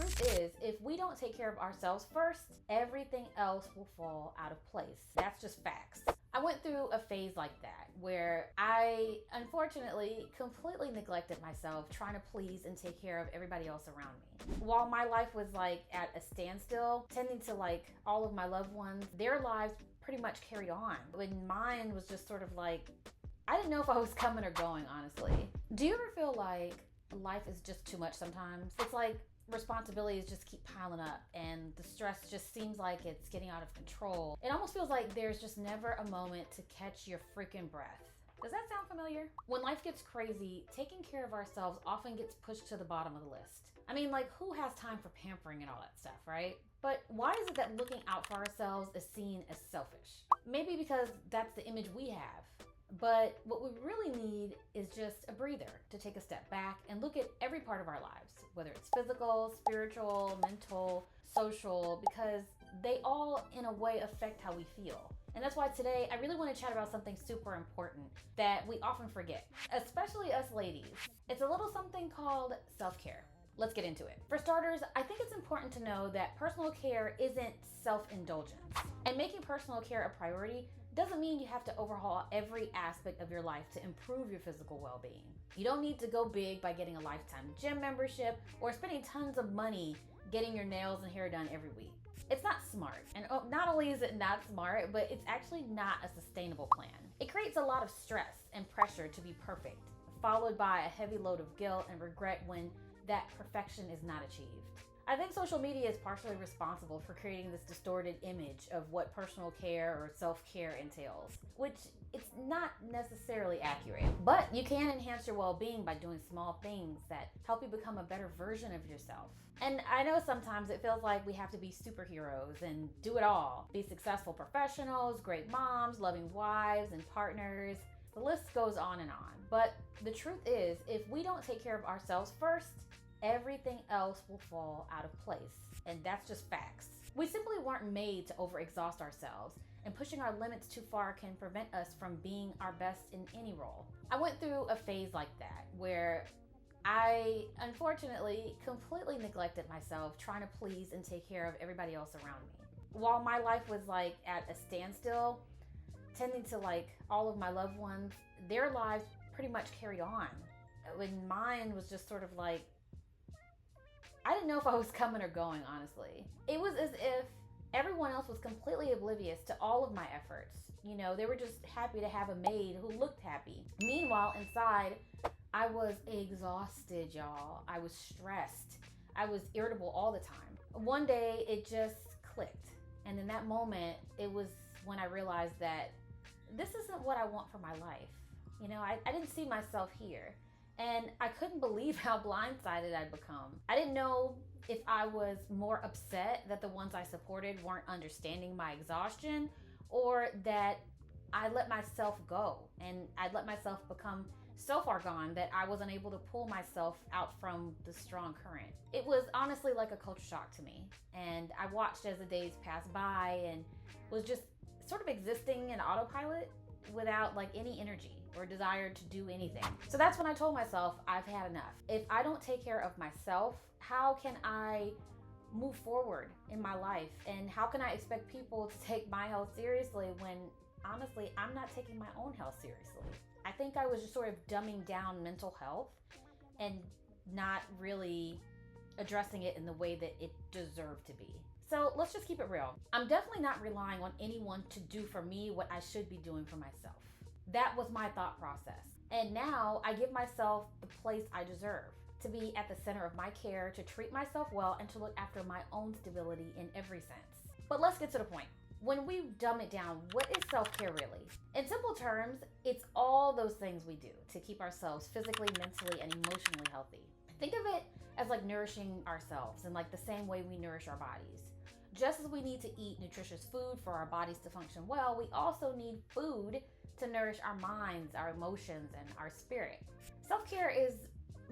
truth is, if we don't take care of ourselves first, everything else will fall out of place. That's just facts. I went through a phase like that where I unfortunately completely neglected myself, trying to please and take care of everybody else around me. While my life was like at a standstill, tending to like all of my loved ones, their lives pretty much carried on. When mine was just sort of like, I didn't know if I was coming or going, honestly. Do you ever feel like life is just too much sometimes? It's like responsibilities just keep piling up and the stress just seems like it's getting out of control. It almost feels like there's just never a moment to catch your freaking breath. Does that sound familiar? When life gets crazy, taking care of ourselves often gets pushed to the bottom of the list. I mean, like, who has time for pampering and all that stuff, right? But why is it that looking out for ourselves is seen as selfish? Maybe because that's the image we have. But what we really need is just a breather to take a step back and look at every part of our lives, whether it's physical, spiritual, mental, social, because they all in a way affect how we feel. And that's why today I really want to chat about something super important that we often forget, especially us ladies. It's a little something called self-care. Let's get into it. For starters, I think it's important to know that personal care isn't self-indulgence. And making personal care a priority doesn't mean you have to overhaul every aspect of your life to improve your physical well-being. You don't need to go big by getting a lifetime gym membership or spending tons of money getting your nails and hair done every week. It's not smart. And not only is it not smart, but it's actually not a sustainable plan. It creates a lot of stress and pressure to be perfect, followed by a heavy load of guilt and regret when that perfection is not achieved. I think social media is partially responsible for creating this distorted image of what personal care or self-care entails, which it's not necessarily accurate. But you can enhance your well-being by doing small things that help you become a better version of yourself. And I know sometimes it feels like we have to be superheroes and do it all. Be successful professionals, great moms, loving wives and partners. The list goes on and on. But the truth is, if we don't take care of ourselves first, everything else will fall out of place. And that's just facts. We simply weren't made to overexhaust ourselves, and pushing our limits too far can prevent us from being our best in any role. I went through a phase like that where I unfortunately completely neglected myself, trying to please and take care of everybody else around me. While my life was like at a standstill, tending to like all of my loved ones, their lives pretty much carried on. When mine was just sort of like, I didn't know if I was coming or going, honestly. It was as if everyone else was completely oblivious to all of my efforts. You know, they were just happy to have a maid who looked happy. Meanwhile, inside, I was exhausted, y'all. I was stressed. I was irritable all the time. One day, it just clicked. And in that moment, it was when I realized that this isn't what I want for my life. You know, I didn't see myself here. And I couldn't believe how blindsided I'd become. I didn't know if I was more upset that the ones I supported weren't understanding my exhaustion, or that I let myself go and I'd let myself become so far gone that I wasn't able to pull myself out from the strong current. It was honestly like a culture shock to me. And I watched as the days passed by and was just sort of existing in autopilot without like any energy or desire to do anything. So that's when I told myself, I've had enough. If I don't take care of myself, how can I move forward in my life? And how can I expect people to take my health seriously when honestly, I'm not taking my own health seriously? I think I was just sort of dumbing down mental health and not really addressing it in the way that it deserved to be. So let's just keep it real. I'm definitely not relying on anyone to do for me what I should be doing for myself. That was my thought process. And now I give myself the place I deserve, to be at the center of my care, to treat myself well, and to look after my own stability in every sense. But let's get to the point. When we dumb it down, what is self-care really? In simple terms, it's all those things we do to keep ourselves physically, mentally, and emotionally healthy. Think of it as like nourishing ourselves in like the same way we nourish our bodies. Just as we need to eat nutritious food for our bodies to function well, we also need food to nourish our minds, our emotions, and our spirit. Self-care is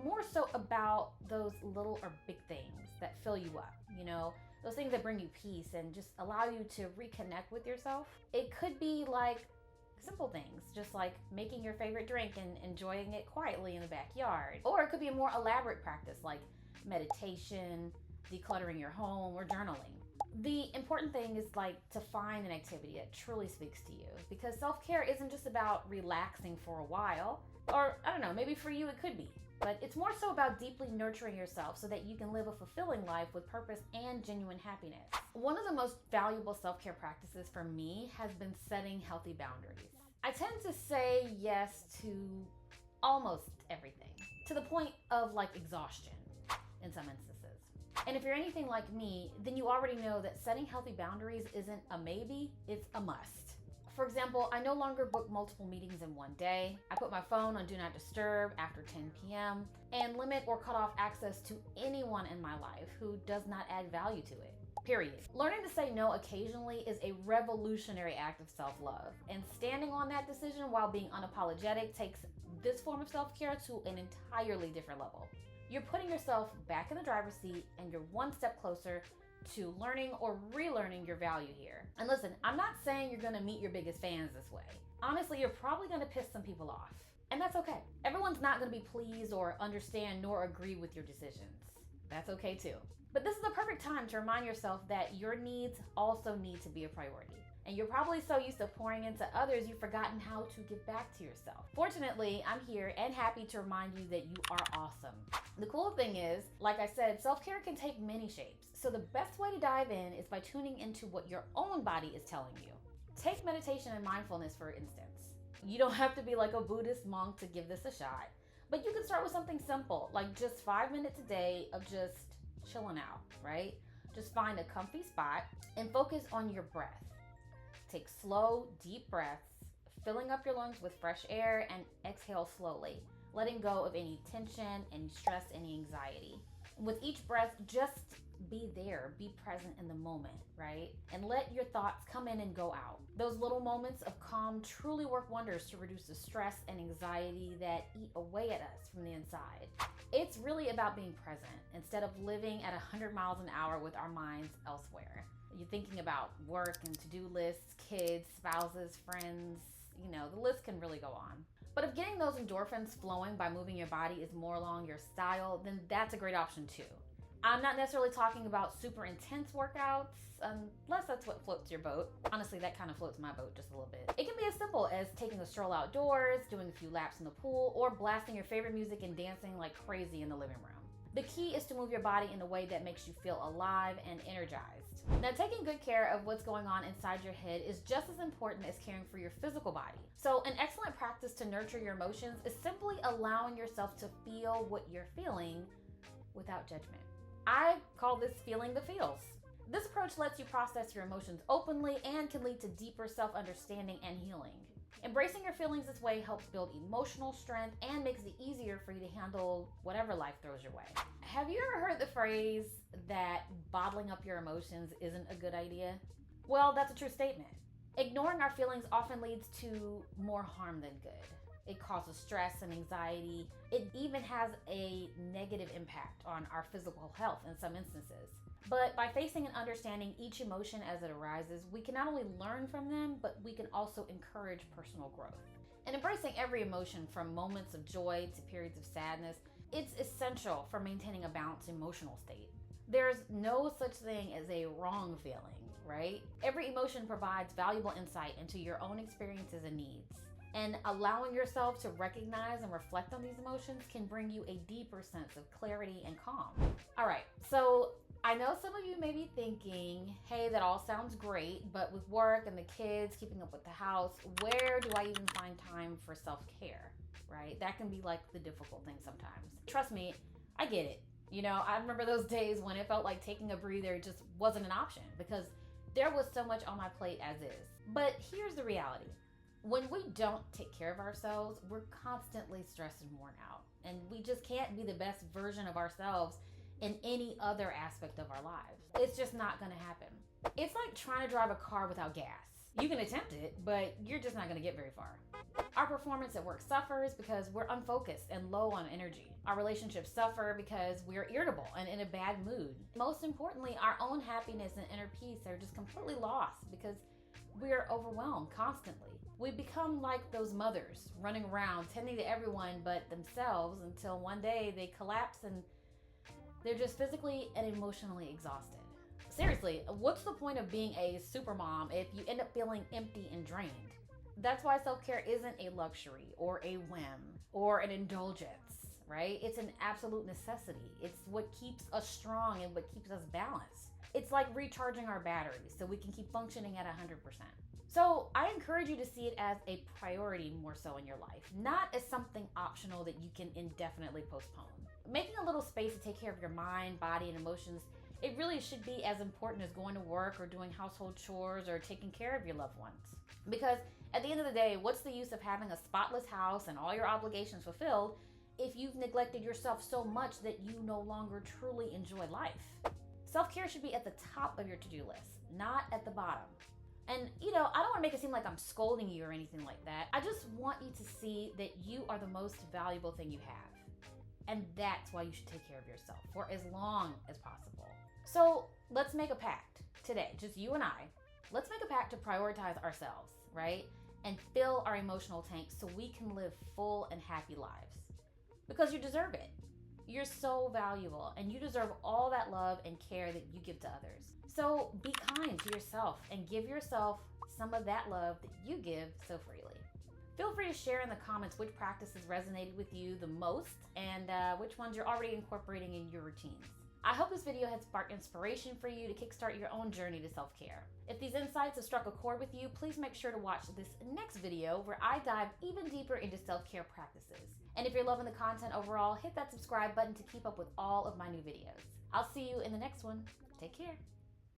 more so about those little or big things that fill you up, you know, those things that bring you peace and just allow you to reconnect with yourself. It could be like simple things, just like making your favorite drink and enjoying it quietly in the backyard. Or it could be a more elaborate practice like meditation, decluttering your home, or journaling. The important thing is to find an activity that truly speaks to you, because self-care isn't just about relaxing for a while, or I don't know, maybe for you it could be, but it's more so about deeply nurturing yourself so that you can live a fulfilling life with purpose and genuine happiness. One of the most valuable self-care practices for me has been setting healthy boundaries. I tend to say yes to almost everything, to the point of exhaustion in some instances. And if you're anything like me, then you already know that setting healthy boundaries isn't a maybe, it's a must. For example, I no longer book multiple meetings in one day. I put my phone on Do Not Disturb after 10 p.m. and limit or cut off access to anyone in my life who does not add value to it. Period. Learning to say no occasionally is a revolutionary act of self-love, and standing on that decision while being unapologetic takes this form of self-care to an entirely different level. You're putting yourself back in the driver's seat, and you're one step closer to learning or relearning your value here. And listen, I'm not saying you're gonna meet your biggest fans this way. Honestly, you're probably gonna piss some people off, and that's okay. Everyone's not gonna be pleased or understand nor agree with your decisions. That's okay too. But this is the perfect time to remind yourself that your needs also need to be a priority. And you're probably so used to pouring into others, you've forgotten how to give back to yourself. Fortunately, I'm here and happy to remind you that you are awesome. The cool thing is, like I said, self-care can take many shapes. So the best way to dive in is by tuning into what your own body is telling you. Take meditation and mindfulness, for instance. You don't have to be like a Buddhist monk to give this a shot, but you can start with something simple, like just 5 minutes a day of just chilling out, right? Just find a comfy spot and focus on your breath. Take slow, deep breaths, filling up your lungs with fresh air, and exhale slowly, letting go of any tension, any stress, any anxiety. And with each breath, just be there, be present in the moment, right? And let your thoughts come in and go out. Those little moments of calm truly work wonders to reduce the stress and anxiety that eat away at us from the inside. It's really about being present instead of living at 100 miles an hour with our minds elsewhere. You're thinking about work and to-do lists, kids, spouses, friends, the list can really go on. But if getting those endorphins flowing by moving your body is more along your style, then that's a great option too. I'm not necessarily talking about super intense workouts, unless that's what floats your boat. Honestly, that kind of floats my boat just a little bit. It can be as simple as taking a stroll outdoors, doing a few laps in the pool, or blasting your favorite music and dancing like crazy in the living room. The key is to move your body in a way that makes you feel alive and energized. Now, taking good care of what's going on inside your head is just as important as caring for your physical body. So an excellent practice to nurture your emotions is simply allowing yourself to feel what you're feeling without judgment. I call this feeling the feels. This approach lets you process your emotions openly and can lead to deeper self-understanding and healing. Embracing your feelings this way helps build emotional strength and makes it easier for you to handle whatever life throws your way. Have you ever heard the phrase that bottling up your emotions isn't a good idea? Well, that's a true statement. Ignoring our feelings often leads to more harm than good. It causes stress and anxiety. It even has a negative impact on our physical health in some instances. But by facing and understanding each emotion as it arises, we can not only learn from them, but we can also encourage personal growth. And embracing every emotion, from moments of joy to periods of sadness, it's essential for maintaining a balanced emotional state. There's no such thing as a wrong feeling, right? Every emotion provides valuable insight into your own experiences and needs. And allowing yourself to recognize and reflect on these emotions can bring you a deeper sense of clarity and calm. All right, so I know some of you may be thinking, hey, that all sounds great, but with work and the kids, keeping up with the house, where do I even find time for self-care, right? That can be the difficult thing sometimes. Trust me, I get it. I remember those days when it felt like taking a breather just wasn't an option because there was so much on my plate as is. But here's the reality. When we don't take care of ourselves, we're constantly stressed and worn out. And we just can't be the best version of ourselves in any other aspect of our lives. It's just not gonna happen. It's like trying to drive a car without gas. You can attempt it, but you're just not gonna get very far. Our performance at work suffers because we're unfocused and low on energy. Our relationships suffer because we're irritable and in a bad mood. Most importantly, our own happiness and inner peace are just completely lost because we're overwhelmed constantly. We become like those mothers running around tending to everyone but themselves until one day they collapse and They're just physically and emotionally exhausted. Seriously, what's the point of being a super mom if you end up feeling empty and drained? That's why self-care isn't a luxury or a whim or an indulgence, right? It's an absolute necessity. It's what keeps us strong and what keeps us balanced. It's like recharging our batteries so we can keep functioning at 100%. So I encourage you to see it as a priority more so in your life, not as something optional that you can indefinitely postpone. Making a little space to take care of your mind, body, and emotions, it really should be as important as going to work or doing household chores or taking care of your loved ones. Because at the end of the day, what's the use of having a spotless house and all your obligations fulfilled if you've neglected yourself so much that you no longer truly enjoy life? Self-care should be at the top of your to-do list, not at the bottom. And I don't want to make it seem like I'm scolding you or anything like that. I just want you to see that you are the most valuable thing you have. And that's why you should take care of yourself for as long as possible. So let's make a pact today, just you and I. Let's make a pact to prioritize ourselves, right? And fill our emotional tanks so we can live full and happy lives. Because you deserve it. You're so valuable and you deserve all that love and care that you give to others. So be kind to yourself and give yourself some of that love that you give so freely. Feel free to share in the comments which practices resonated with you the most and which ones you're already incorporating in your routines. I hope this video has sparked inspiration for you to kickstart your own journey to self-care. If these insights have struck a chord with you, please make sure to watch this next video where I dive even deeper into self-care practices. And if you're loving the content overall, hit that subscribe button to keep up with all of my new videos. I'll see you in the next one. Take care.